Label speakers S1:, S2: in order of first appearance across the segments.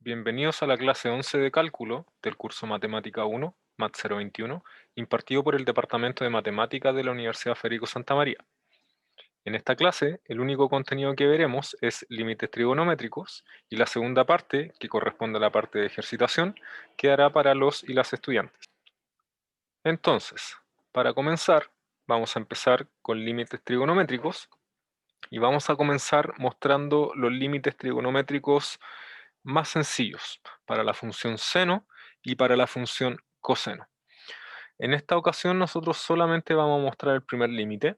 S1: Bienvenidos a la clase 11 de cálculo del curso Matemática 1, Mat 021, impartido por el Departamento de Matemática de la Universidad Federico Santa María. En esta clase, el único contenido que veremos es límites trigonométricos y la segunda parte, que corresponde a la parte de ejercitación, quedará para los y las estudiantes. Entonces, para comenzar, vamos a empezar con límites trigonométricos y vamos a comenzar mostrando los límites trigonométricos más sencillos para la función seno y para la función coseno. En esta ocasión nosotros solamente vamos a mostrar el primer límite.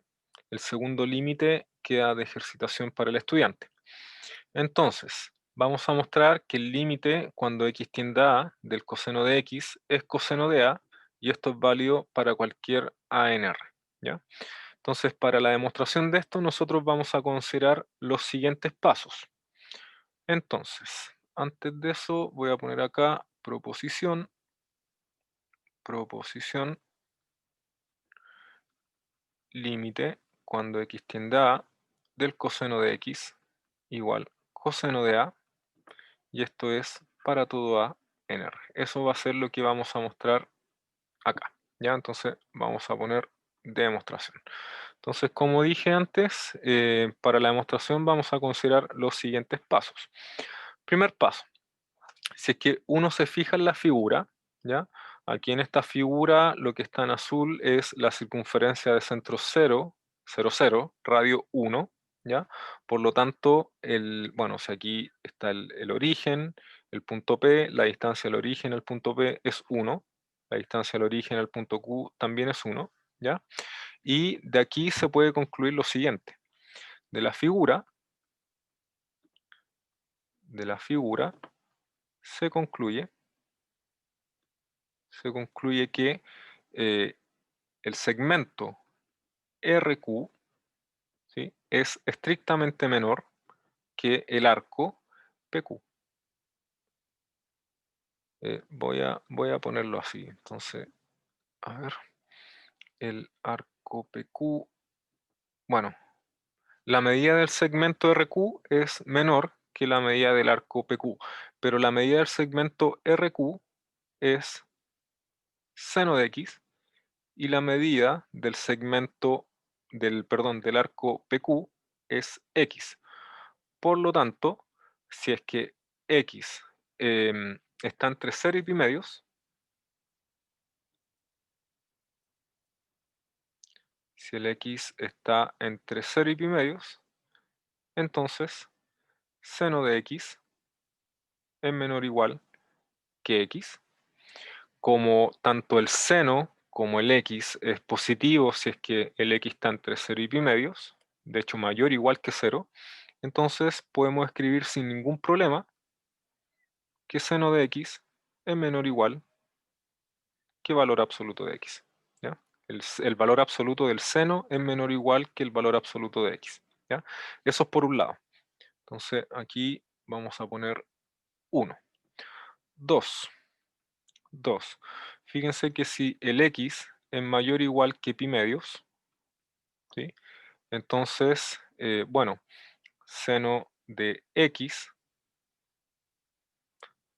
S1: El segundo límite queda de ejercitación para el estudiante. Entonces, vamos a mostrar que el límite cuando x tiende a A del coseno de x es coseno de A, y esto es válido para cualquier a en R, ¿ya? Entonces, para la demostración de esto, nosotros vamos a considerar los siguientes pasos. Entonces, antes de eso, voy a poner acá proposición, límite, cuando x tiende a A, del coseno de x igual coseno de A, y esto es para todo A en R. Eso va a ser lo que vamos a mostrar acá, ¿ya? Entonces, vamos a poner demostración. Entonces, como dije antes, para la demostración vamos a considerar los siguientes pasos. Primer paso, si es que uno se fija en la figura, ¿ya? Aquí en esta figura lo que está en azul es la circunferencia de centro 0, 0, 0, radio 1, ¿ya? Por lo tanto, bueno, si aquí está el origen, el punto P, la distancia del origen al punto P es 1, la distancia del origen al punto Q también es 1, ¿ya? Y de aquí se puede concluir lo siguiente. De la figura se concluye que eh, el segmento RQ, ¿sí?, es estrictamente menor que el arco PQ. Voy a ponerlo así. Entonces, a ver, el arco PQ, bueno, la medida del segmento RQ es menor que la medida del arco PQ, pero la medida del segmento RQ es seno de x, y la medida del segmento del arco PQ es x. Por lo tanto, si es que x está entre 0 y pi medios, si el x está entre 0 y pi medios, entonces seno de x es menor o igual que x. Como tanto el seno como el x es positivo si es que el x está entre 0 y pi medios, de hecho mayor o igual que 0, entonces podemos escribir sin ningún problema que seno de x es menor o igual que valor absoluto de x, ¿ya? El valor absoluto del seno es menor o igual que el valor absoluto de x, ¿ya? Eso es por un lado. Entonces aquí vamos a poner 1. 2. Fíjense que si el x es mayor o igual que pi medios, ¿sí?, entonces, bueno, seno de x,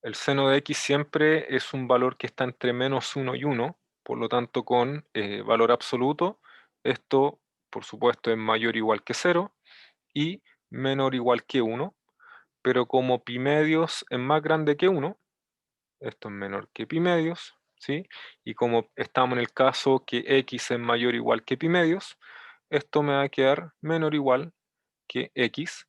S1: el seno de x siempre es un valor que está entre menos 1 y 1, por lo tanto con valor absoluto, esto por supuesto es mayor o igual que 0 y menor o igual que 1, pero como pi medios es más grande que 1, esto es menor que pi medios, ¿sí? Y como estamos en el caso que x es mayor o igual que pi medios, esto me va a quedar menor o igual que x,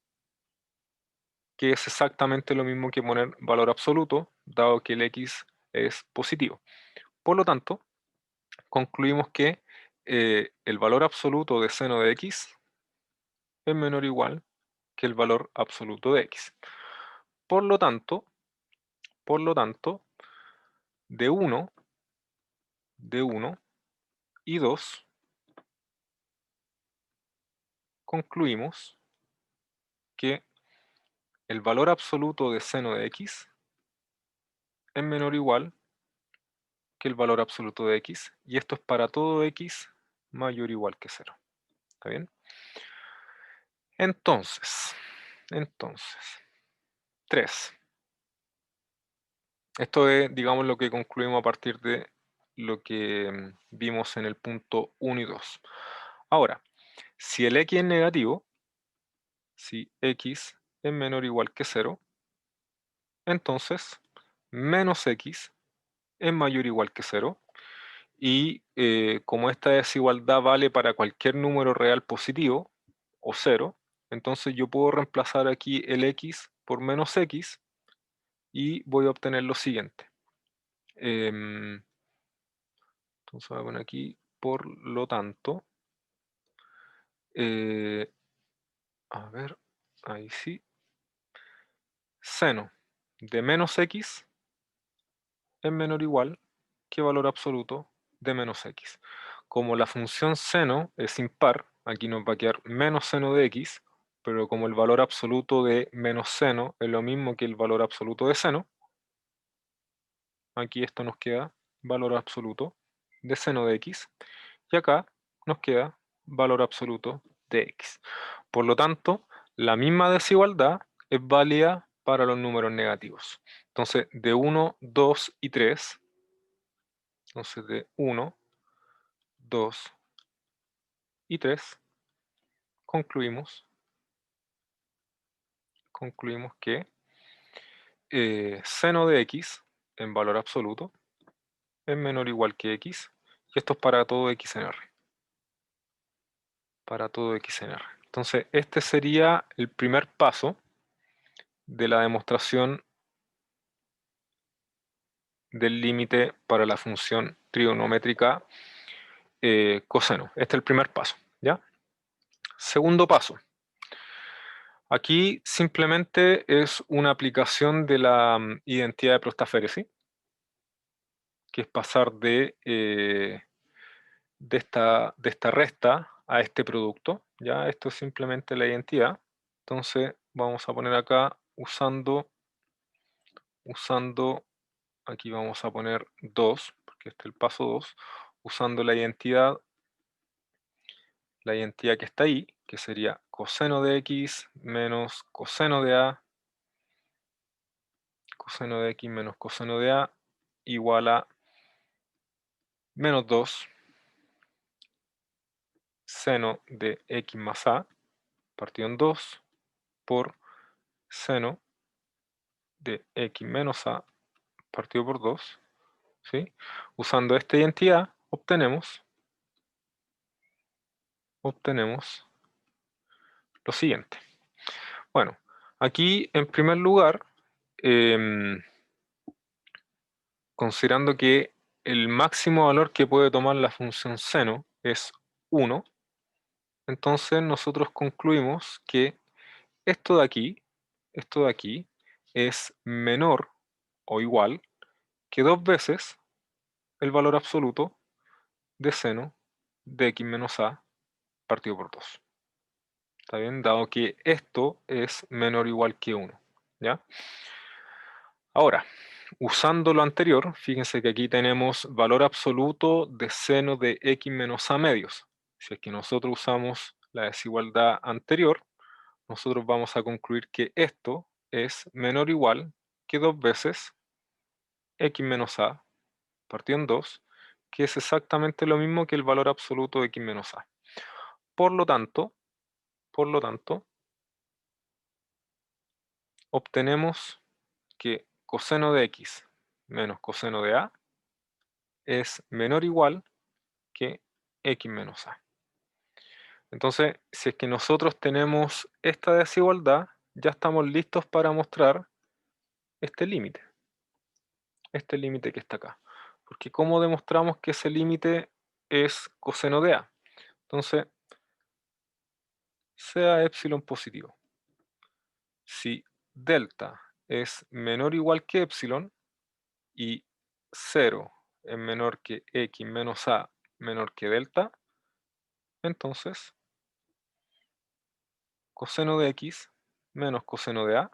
S1: que es exactamente lo mismo que poner valor absoluto, dado que el x es positivo. Por lo tanto, concluimos que el valor absoluto de seno de x es menor o igual que el valor absoluto de x. Por lo tanto, de 1 y 2, concluimos que el valor absoluto de seno de x es menor o igual que el valor absoluto de x, y esto es para todo x mayor o igual que 0. ¿Está bien? Entonces, 3. Esto es, digamos, lo que concluimos a partir de lo que vimos en el punto 1 y 2. Ahora, si el x es negativo, si x es menor o igual que 0, entonces menos x es mayor o igual que 0, y como esta desigualdad vale para cualquier número real positivo o 0, entonces yo puedo reemplazar aquí el x por menos x y voy a obtener lo siguiente. Entonces voy a poner aquí, por lo tanto, a ver, ahí sí, seno de menos x es menor o igual que valor absoluto de menos x. Como la función seno es impar, aquí nos va a quedar menos seno de x, pero como el valor absoluto de menos seno es lo mismo que el valor absoluto de seno, aquí esto nos queda valor absoluto de seno de x, y acá nos queda valor absoluto de x. Por lo tanto, la misma desigualdad es válida para los números negativos. Entonces, de 1, 2 y 3, entonces de 1, 2 y 3, concluimos que seno de x en valor absoluto es menor o igual que x, y esto es para todo x en R. Para todo x en R. Entonces, este sería el primer paso de la demostración del límite para la función trigonométrica coseno. Este es el primer paso, ¿ya? Segundo paso. Aquí simplemente es una aplicación de la identidad de Prostaferesi, que es pasar de esta resta a este producto, ¿ya? Esto es simplemente la identidad. Entonces vamos a poner acá usando, aquí vamos a poner 2, porque este es el paso 2, usando la identidad que está ahí, que sería coseno de x menos coseno de a, coseno de x menos coseno de a, igual a menos 2 seno de x más a, partido en 2, por seno de x menos a, partido por 2, ¿sí? Usando esta identidad, obtenemos lo siguiente. Bueno, aquí en primer lugar, considerando que el máximo valor que puede tomar la función seno es 1, entonces nosotros concluimos que esto de aquí es menor o igual que 2 veces el valor absoluto de seno de x menos a partido por 2. ¿Está bien? Dado que esto es menor o igual que 1, ¿ya? Ahora, usando lo anterior, fíjense que aquí tenemos valor absoluto de seno de x menos a medios. Si es que nosotros usamos la desigualdad anterior, nosotros vamos a concluir que esto es menor o igual que 2 veces x menos a partido en 2, que es exactamente lo mismo que el valor absoluto de x menos a. Por lo tanto, obtenemos que coseno de x menos coseno de a es menor o igual que x menos a. Entonces, si es que nosotros tenemos esta desigualdad, ya estamos listos para mostrar este límite que está acá. Porque ¿cómo demostramos que ese límite es coseno de a? Entonces, sea epsilon positivo. Si delta es menor o igual que epsilon y 0 es menor que x menos a menor que delta, entonces coseno de x menos coseno de a,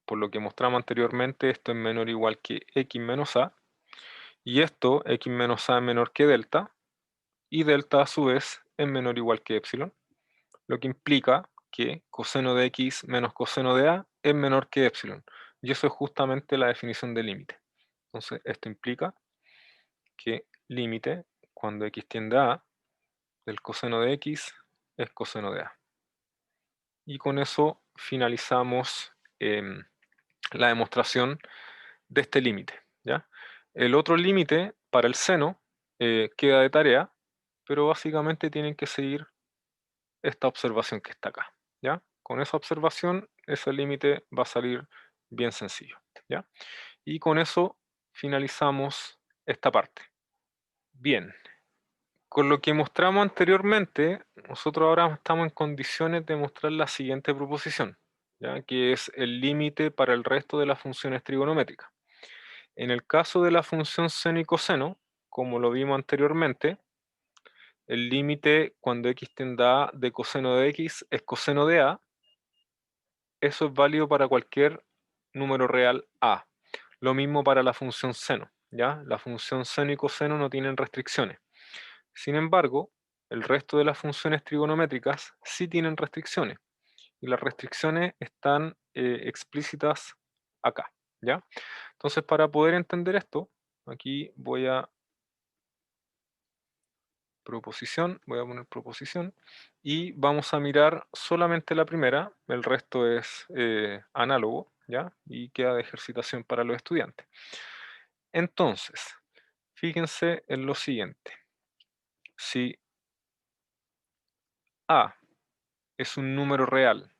S1: por lo que mostramos anteriormente, esto es menor o igual que x menos a, y esto, x menos a, es menor que delta, y delta a su vez es menor o igual que epsilon, lo que implica que coseno de x menos coseno de a es menor que epsilon. Y eso es justamente la definición de límite. Entonces, esto implica que límite, cuando x tiende a A, del coseno de x es coseno de A. Y con eso finalizamos la demostración de este límite, ¿ya? El otro límite para el seno queda de tarea, pero básicamente tienen que seguir esta observación que está acá, ¿ya? Con esa observación, ese límite va a salir bien sencillo, ¿ya? Y con eso finalizamos esta parte. Bien, con lo que mostramos anteriormente, nosotros ahora estamos en condiciones de mostrar la siguiente proposición, ¿ya? Que es el límite para el resto de las funciones trigonométricas. En el caso de la función seno y coseno, como lo vimos anteriormente, el límite cuando x tiende a A de coseno de x es coseno de A. Eso es válido para cualquier número real A. Lo mismo para la función seno, ¿ya? La función seno y coseno no tienen restricciones. Sin embargo, el resto de las funciones trigonométricas sí tienen restricciones. Y las restricciones están explícitas acá, ¿ya? Entonces, para poder entender esto, aquí voy a poner proposición, y vamos a mirar solamente la primera, el resto es análogo, ¿ya? Y queda de ejercitación para los estudiantes. Entonces, fíjense en lo siguiente. Si A es un número real,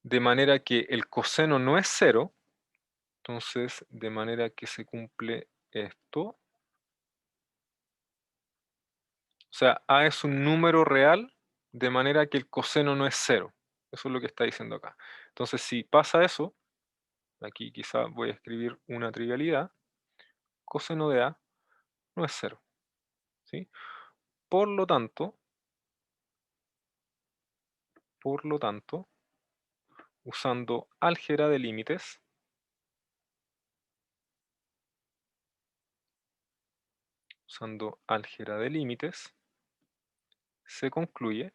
S1: de manera que el coseno no es cero, entonces de manera que se cumple esto. O sea, A es un número real de manera que el coseno no es cero. Eso es lo que está diciendo acá. Entonces, si pasa eso, aquí quizá voy a escribir una trivialidad, coseno de A no es cero, ¿sí? Por lo tanto, usando álgebra de límites, se concluye,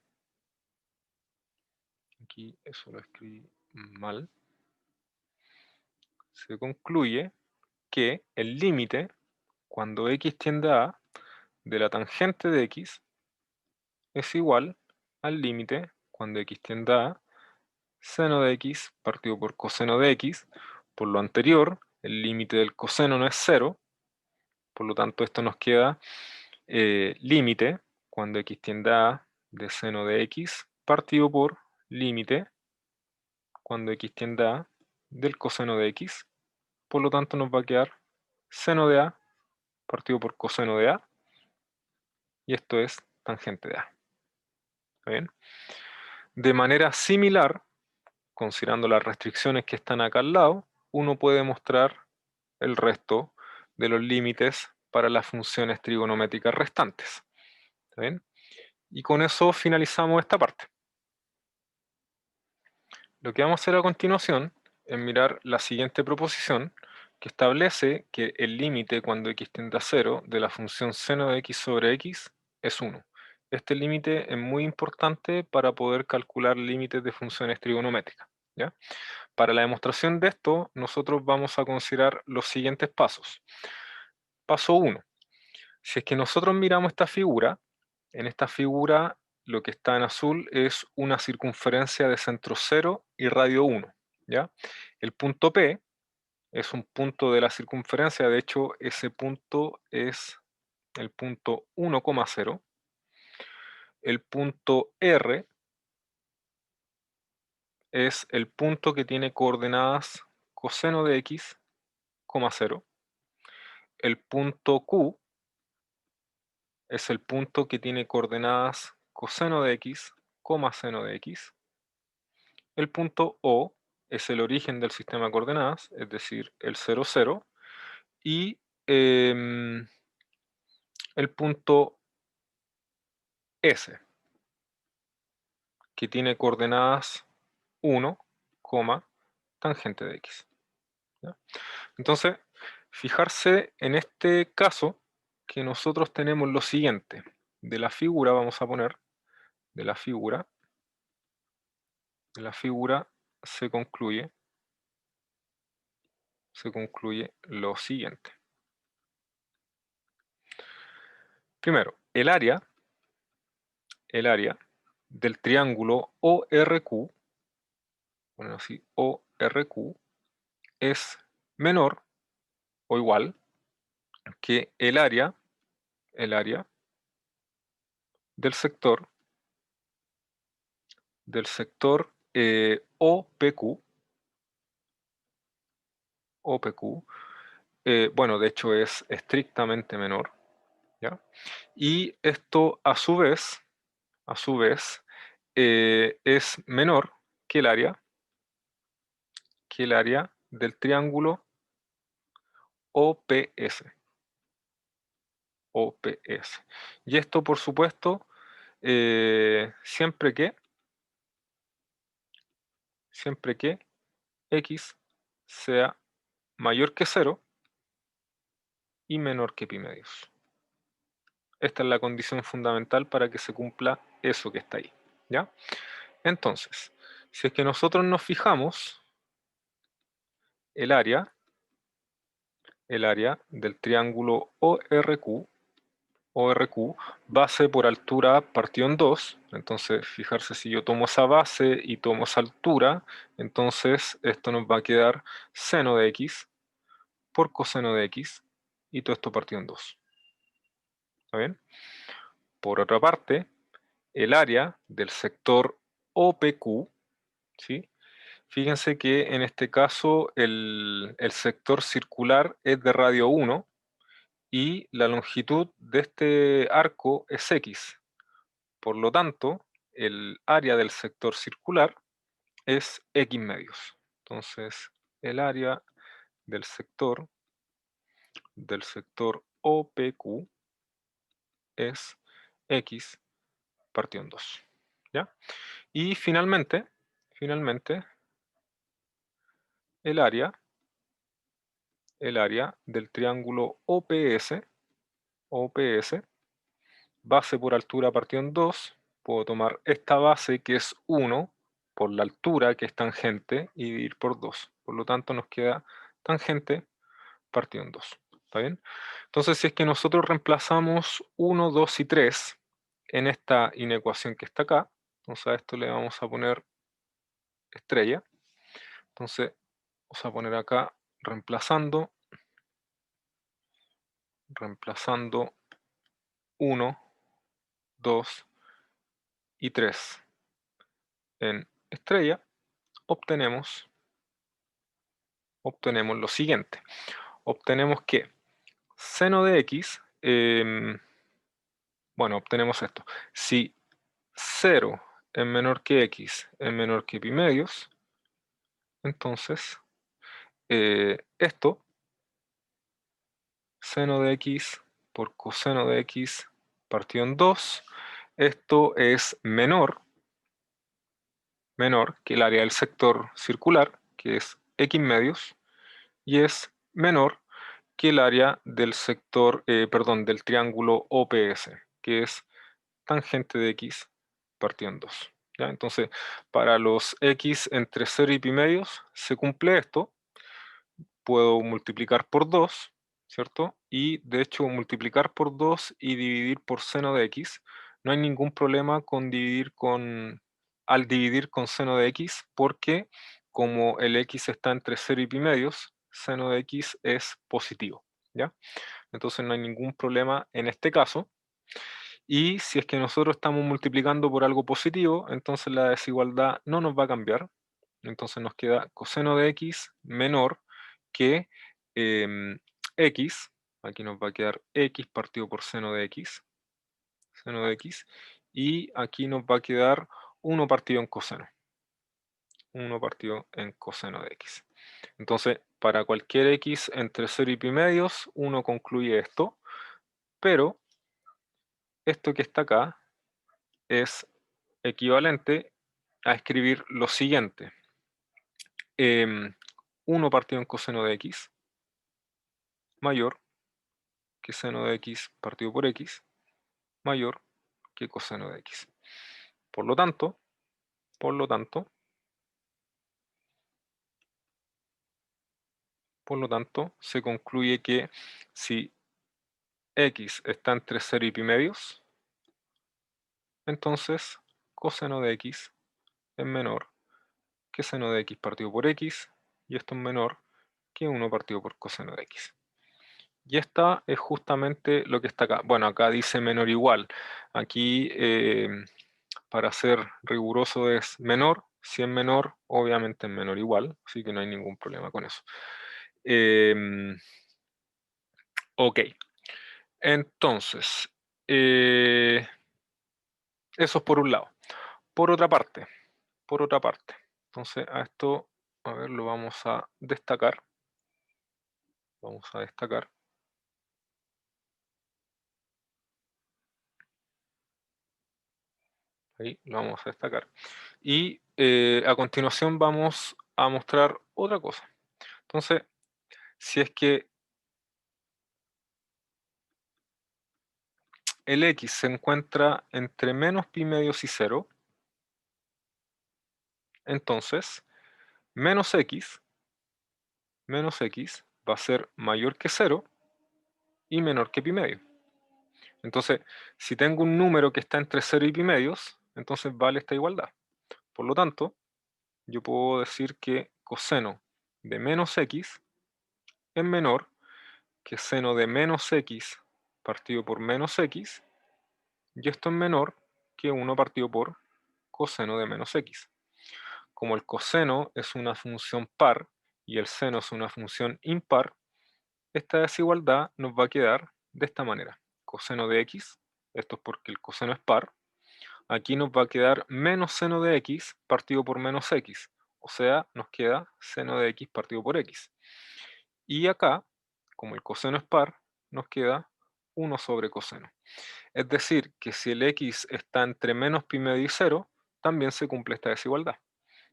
S1: aquí eso lo escribí mal, se concluye que el límite, cuando x tiende a A, de la tangente de x, es igual al límite, cuando x tiende a A, seno de x partido por coseno de x. Por lo anterior, el límite del coseno no es cero, por lo tanto esto nos queda límite, cuando x tiende a A, de seno de x, partido por límite, cuando x tiende a A, del coseno de x. Por lo tanto nos va a quedar seno de A partido por coseno de A, y esto es tangente de A. ¿Está bien? De manera similar, considerando las restricciones que están acá al lado, uno puede mostrar el resto de los límites para las funciones trigonométricas restantes. ¿Está bien? Y con eso finalizamos esta parte. Lo que vamos a hacer a continuación es mirar la siguiente proposición, que establece que el límite cuando x tiende a 0 de la función seno de x sobre x es 1. Este límite es muy importante para poder calcular límites de funciones trigonométricas, ¿ya? Para la demostración de esto, nosotros vamos a considerar los siguientes pasos. Paso 1. Si es que nosotros miramos esta figura, en esta figura lo que está en azul es una circunferencia de centro 0 y radio 1, ¿ya? El punto P es un punto de la circunferencia, de hecho ese punto es el punto 1,0. El punto R es el punto que tiene coordenadas coseno de x, 0. El punto Q es el punto que tiene coordenadas coseno de x, seno de x. El punto O es el origen del sistema de coordenadas, es decir, el 0, 0. Y el punto S, que tiene coordenadas 1, tangente de x. ¿Ya? Entonces, fijarse en este caso que nosotros tenemos lo siguiente. De la figura, vamos a poner, de la figura se concluye lo siguiente. Primero, el área del triángulo ORQ, bueno, así, ORQ, es menor o igual que el área del sector OPQ, bueno, de hecho es estrictamente menor, ¿ya? Y esto a su vez, es menor que el área del triángulo OPS. Y esto, por supuesto, siempre que x sea mayor que 0 y menor que pi medios. Esta es la condición fundamental para que se cumpla eso que está ahí, ¿ya? Entonces, si es que nosotros nos fijamos, el área del triángulo ORQ, base por altura partido en 2, entonces fijarse si yo tomo esa base y tomo esa altura, entonces esto nos va a quedar seno de x por coseno de x, y todo esto partido en 2. ¿Está bien? Por otra parte, el área del sector OPQ, ¿sí? Fíjense que en este caso el sector circular es de radio 1 y la longitud de este arco es x. Por lo tanto, el área del sector circular es x medios. Entonces, el área del sector OPQ es x partido en 2. ¿Ya? Y finalmente, el área del triángulo OPS, base por altura partido en 2, puedo tomar esta base que es 1 por la altura que es tangente y dividir por 2. Por lo tanto nos queda tangente partido en 2. ¿Está bien? Entonces si es que nosotros reemplazamos 1, 2 y 3 en esta inecuación que está acá, entonces a esto le vamos a poner estrella. Entonces vamos a poner acá reemplazando 1, 2 y 3 en estrella, obtenemos lo siguiente. Obtenemos que seno de x, bueno, obtenemos esto. Si 0 es menor que x es menor que pi medios, entonces esto, seno de x por coseno de x partido en 2, esto es menor que el área del sector circular, que es x medios, y es menor que el área del sector, del triángulo OPS, que es tangente de x partido en 2. ¿Ya? Entonces, para los x entre 0 y pi medios se cumple esto. Puedo multiplicar por 2, ¿cierto? Y de hecho multiplicar por 2 y dividir por seno de x. No hay ningún problema al dividir con seno de x, porque como el x está entre 0 y pi medios, seno de x es positivo, ¿ya? Entonces no hay ningún problema en este caso. Y si es que nosotros estamos multiplicando por algo positivo, entonces la desigualdad no nos va a cambiar. Entonces nos queda coseno de x menor que x. Aquí nos va a quedar x partido por seno de x. Y aquí nos va a quedar 1 partido en coseno. 1 partido en coseno de x. Entonces, para cualquier x entre 0 y pi medios, uno concluye esto. Pero esto que está acá es equivalente a escribir lo siguiente. 1 partido en coseno de x mayor que seno de x partido por x mayor que coseno de x. Por lo tanto, Por lo tanto, se concluye que si x está entre 0 y pi medios, entonces coseno de x es menor que seno de x partido por x, y esto es menor que 1 partido por coseno de x. Y esta es justamente lo que está acá. Bueno, acá dice menor igual. Aquí, para ser riguroso, es menor. Si es menor, obviamente es menor igual, así que no hay ningún problema con eso. Ok, entonces, eso es por un lado. Por otra parte, entonces a esto, a ver, lo vamos a destacar. Vamos a destacar. Ahí lo vamos a destacar. Y a continuación vamos a mostrar otra cosa. Entonces, si es que el x se encuentra entre menos pi medios y 0, entonces menos x va a ser mayor que 0 y menor que pi medio. Entonces, si tengo un número que está entre 0 y pi medios, entonces vale esta igualdad. Por lo tanto, yo puedo decir que coseno de menos x es menor que seno de menos x partido por menos x, y esto es menor que 1 partido por coseno de menos x. Como el coseno es una función par y el seno es una función impar, esta desigualdad nos va a quedar de esta manera. Coseno de x, esto es porque el coseno es par, aquí nos va a quedar menos seno de x partido por menos x, o sea, nos queda seno de x partido por x. Y acá, como el coseno es par, nos queda 1 sobre coseno. Es decir, que si el x está entre menos pi medio y 0, también se cumple esta desigualdad.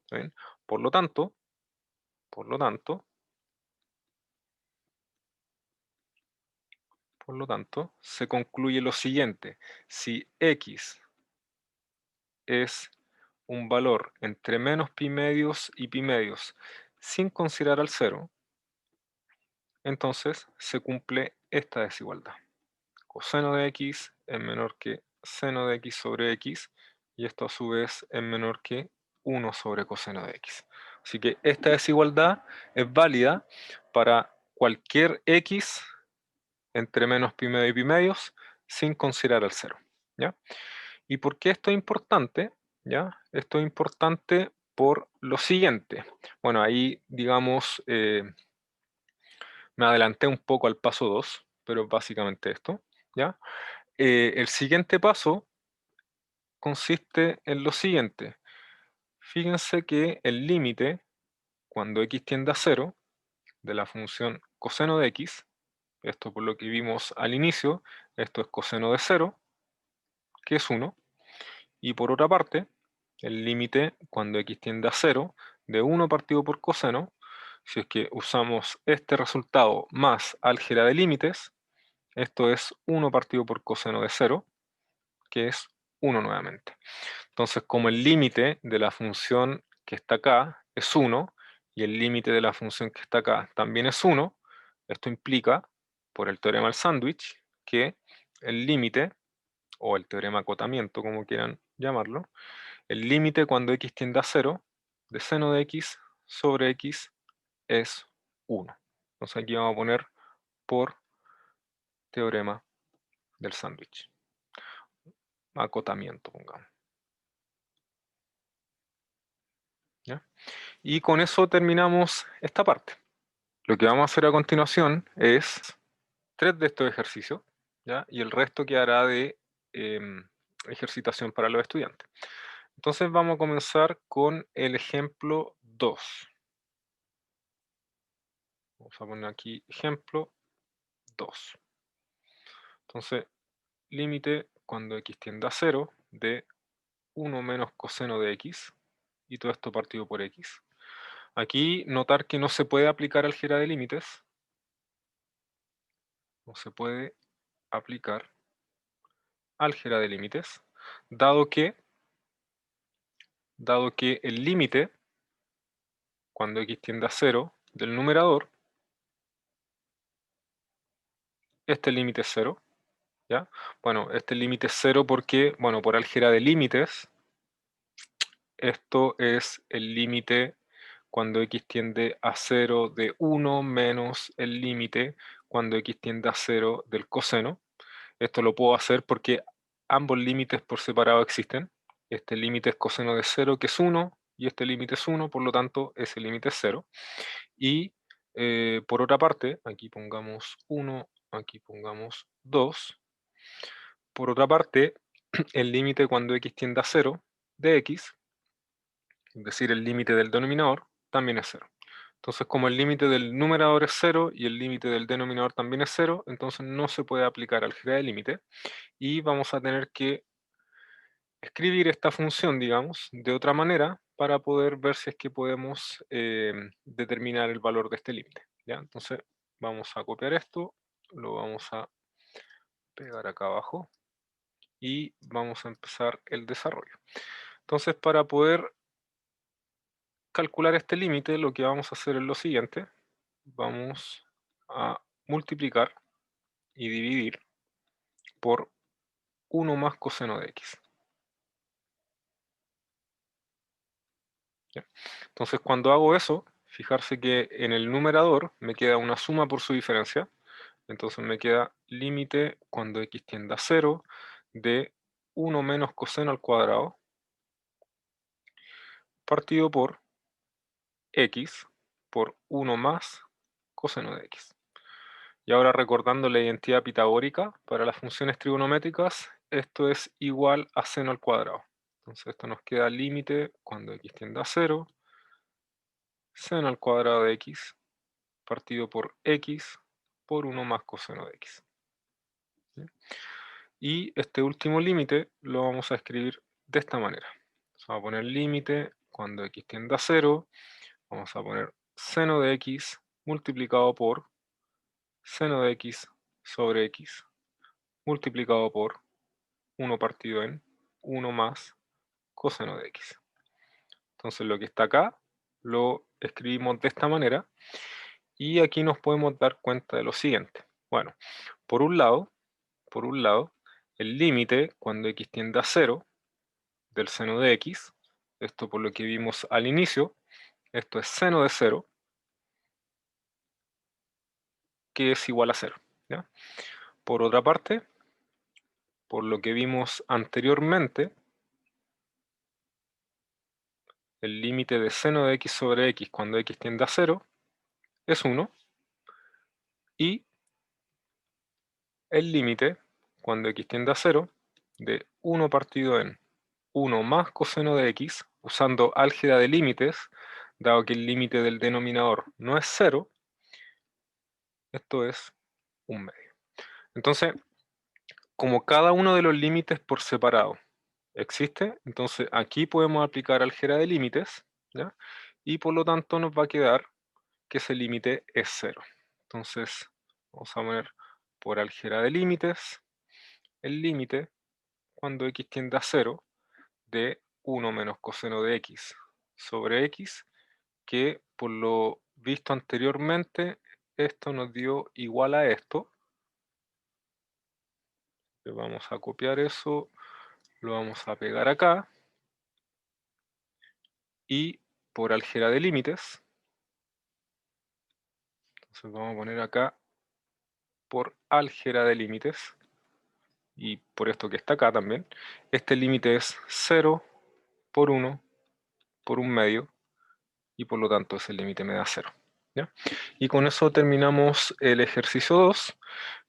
S1: ¿Está bien? Por lo tanto, se concluye lo siguiente. Si x es un valor entre menos pi medios y pi medios sin considerar al 0, entonces se cumple esta desigualdad. Coseno de x es menor que seno de x sobre x, y esto a su vez es menor que 1 sobre coseno de x. Así que esta desigualdad es válida para cualquier x entre menos pi medio y pi medios sin considerar al 0. ¿Ya? ¿Y por qué esto es importante? ¿Ya? Esto es importante por lo siguiente. Bueno, ahí, digamos, me adelanté un poco al paso 2, pero básicamente esto. ¿Ya? El siguiente paso consiste en lo siguiente. Fíjense que el límite, cuando x tiende a 0, de la función coseno de x, esto por lo que vimos al inicio, esto es coseno de 0, que es 1, y por otra parte, el límite cuando x tiende a 0, de 1 partido por coseno, si es que usamos este resultado más álgebra de límites, esto es 1 partido por coseno de 0, que es 1 nuevamente. Entonces, como el límite de la función que está acá es 1, y el límite de la función que está acá también es 1, esto implica, por el teorema del sándwich, que el límite, o el teorema de acotamiento, como quieran llamarlo, el límite cuando x tiende a 0, de seno de x sobre x es 1. Entonces aquí vamos a poner por teorema del sándwich. Acotamiento, pongamos. ¿Ya? Y con eso terminamos esta parte. Lo que vamos a hacer a continuación es 3 de estos ejercicios, ¿ya? Y el resto quedará de ejercitación para los estudiantes. Entonces vamos a comenzar con el ejemplo 2. Vamos a poner aquí ejemplo 2. Entonces, límite cuando x tiende a 0 de 1 menos coseno de x, y todo esto partido por x. Aquí notar que no se puede aplicar álgebra de límites. No se puede aplicar álgebra de límites, dado que el límite, cuando x tiende a 0, del numerador, este límite es 0, ¿ya? Bueno, este límite es 0 porque, bueno, por álgebra de límites, esto es el límite cuando x tiende a 0 de 1 menos el límite cuando x tiende a 0 del coseno. Esto lo puedo hacer porque ambos límites por separado existen. Este límite es coseno de 0, que es 1, y este límite es 1, por lo tanto ese límite es 0. Y por otra parte, aquí pongamos 1, aquí pongamos 2. Por otra parte, el límite cuando x tiende a 0 de x, es decir, el límite del denominador, también es 0. Entonces, como el límite del numerador es 0 y el límite del denominador también es 0, entonces no se puede aplicar álgebra de límite y vamos a tener que escribir esta función, digamos, de otra manera para poder ver si es que podemos determinar el valor de este límite. ¿Ya? Entonces, vamos a copiar esto, lo vamos a pegar acá abajo y vamos a empezar el desarrollo. Entonces, para poder calcular este límite, lo que vamos a hacer es lo siguiente. Vamos a multiplicar y dividir por 1 más coseno de x. ¿Ya? Entonces, cuando hago eso, fijarse que en el numerador me queda una suma por su diferencia. Entonces me queda límite cuando x tiende a 0 de 1 menos coseno al cuadrado partido por x por 1 más coseno de x. Y ahora recordando la identidad pitagórica para las funciones trigonométricas, esto es igual a seno al cuadrado. Entonces esto nos queda límite cuando x tiende a 0, seno al cuadrado de x partido por x por 1 más coseno de x. ¿Sí? Y este último límite lo vamos a escribir de esta manera. Vamos a poner límite cuando x tiende a 0, vamos a poner seno de x multiplicado por seno de x sobre x multiplicado por 1 partido en 1 más coseno de x. Entonces lo que está acá lo escribimos de esta manera y aquí nos podemos dar cuenta de lo siguiente. Bueno, por un lado, el límite cuando x tiende a 0 del seno de x, esto por lo que vimos al inicio, esto es seno de 0, que es igual a 0. ¿Ya? Por otra parte, por lo que vimos anteriormente, el límite de seno de x sobre x cuando x tiende a 0 es 1, y el límite cuando x tiende a 0 de 1 partido en 1 más coseno de x, usando álgebra de límites, dado que el límite del denominador no es 0, esto es un medio. Entonces, como cada uno de los límites por separado existe, entonces aquí podemos aplicar álgebra de límites, ¿ya? Y por lo tanto nos va a quedar que ese límite es 0. Entonces, vamos a poner por álgebra de límites el límite cuando x tiende a 0 de 1 menos coseno de x sobre x, que por lo visto anteriormente, esto nos dio igual a esto. Le vamos a copiar eso, lo vamos a pegar acá, y por álgebra de límites, entonces vamos a poner acá por álgebra de límites, y por esto que está acá también, este límite es 0 por 1 por un medio, y por lo tanto ese límite me da 0. ¿Ya? Y con eso terminamos el ejercicio 2,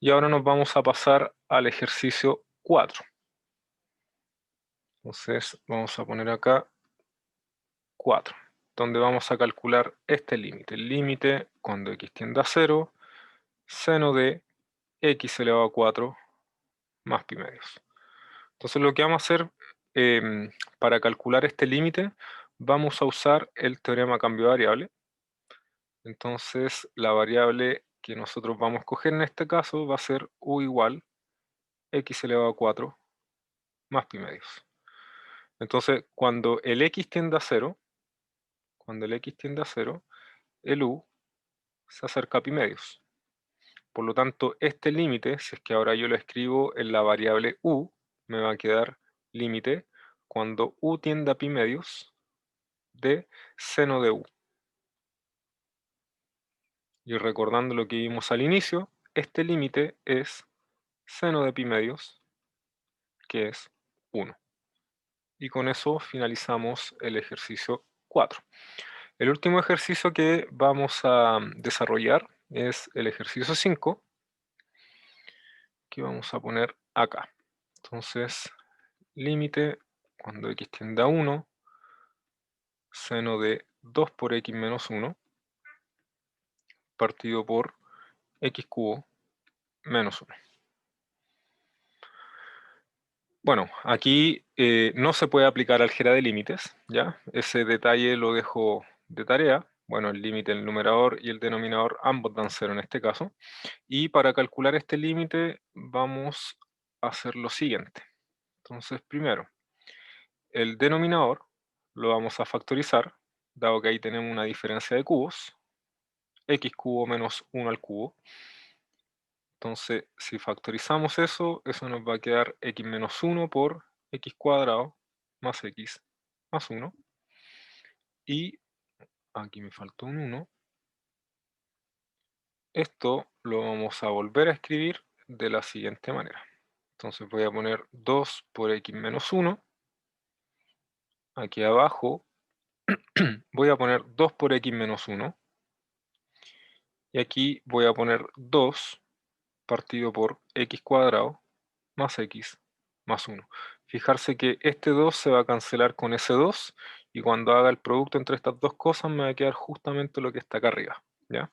S1: y ahora nos vamos a pasar al ejercicio 4. Entonces vamos a poner acá 4, donde vamos a calcular este límite. El límite cuando x tiende a 0, seno de x elevado a 4 más pi medios. Entonces lo que vamos a hacer para calcular este límite, vamos a usar el teorema cambio de variable. Entonces la variable que nosotros vamos a escoger en este caso va a ser u igual x elevado a 4 más pi medios. Entonces cuando el x tiende a 0, el u se acerca a pi medios. Por lo tanto, este límite, si es que ahora yo lo escribo en la variable u, me va a quedar límite cuando u tiende a pi medios de seno de u. Y recordando lo que vimos al inicio, este límite es seno de pi medios, que es 1. Y con eso finalizamos el ejercicio 4. El último ejercicio que vamos a desarrollar es el ejercicio 5, que vamos a poner acá. Entonces, límite cuando x tiende a 1, seno de 2 por x menos 1, partido por x cubo menos 1. Bueno, aquí no se puede aplicar álgebra de límites, ¿ya? Ese detalle lo dejo de tarea. Bueno, el límite, el numerador y el denominador ambos dan 0 en este caso. Y para calcular este límite vamos a hacer lo siguiente. Entonces, primero, el denominador lo vamos a factorizar, dado que ahí tenemos una diferencia de cubos, x cubo menos 1 al cubo. Entonces, si factorizamos eso, eso nos va a quedar x menos 1 por x cuadrado más x más 1. Y aquí me faltó un 1. Esto lo vamos a volver a escribir de la siguiente manera. Entonces voy a poner 2 por x menos 1. Aquí abajo voy a poner 2 por x menos 1. Y aquí voy a poner 2 partido por x cuadrado más x más 1. Fijarse que este 2 se va a cancelar con ese 2 y cuando haga el producto entre estas dos cosas me va a quedar justamente lo que está acá arriba, ¿ya?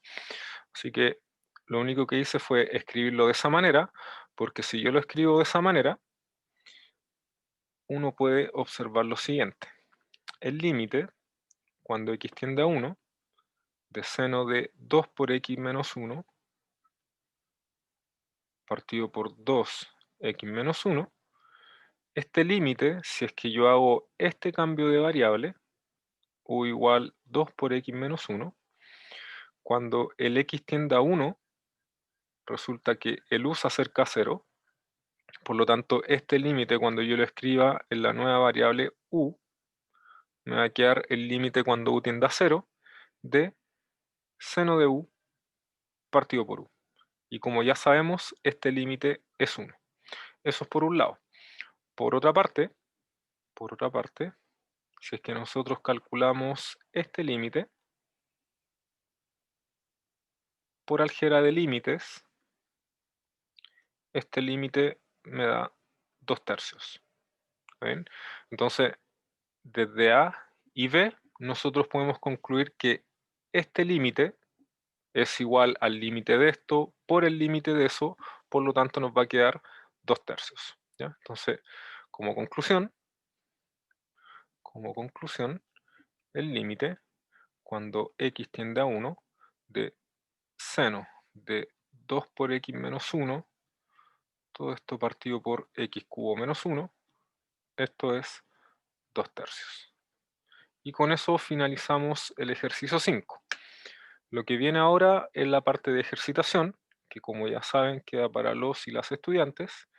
S1: Así que lo único que hice fue escribirlo de esa manera, porque si yo lo escribo de esa manera, uno puede observar lo siguiente. El límite, cuando x tiende a 1, de seno de 2 por x menos 1, partido por 2x menos 1, este límite, si es que yo hago este cambio de variable, u igual 2 por x menos 1, cuando el x tiende a 1, resulta que el u se acerca a 0, por lo tanto este límite cuando yo lo escriba en la nueva variable u, me va a quedar el límite cuando u tiende a 0 de seno de u partido por u. Y como ya sabemos, este límite es 1. Eso es por un lado. Por otra parte, si es que nosotros calculamos este límite, por álgebra de límites, este límite me da 2 tercios. ¿Ven? Entonces, desde A y B, nosotros podemos concluir que este límite es igual al límite de esto por el límite de eso, por lo tanto nos va a quedar 2 tercios. ¿Ya? Entonces, como conclusión, el límite, cuando x tiende a 1, de seno de 2 por x menos 1, todo esto partido por x cubo menos 1, esto es 2 tercios. Y con eso finalizamos el ejercicio 5. Lo que viene ahora es la parte de ejercitación, que como ya saben queda para los y las estudiantes,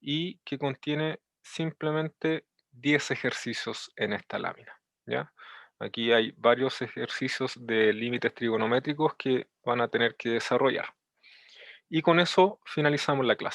S1: y que contiene simplemente 10 ejercicios en esta lámina, ¿ya? Aquí hay varios ejercicios de límites trigonométricos que van a tener que desarrollar. Y con eso finalizamos la clase.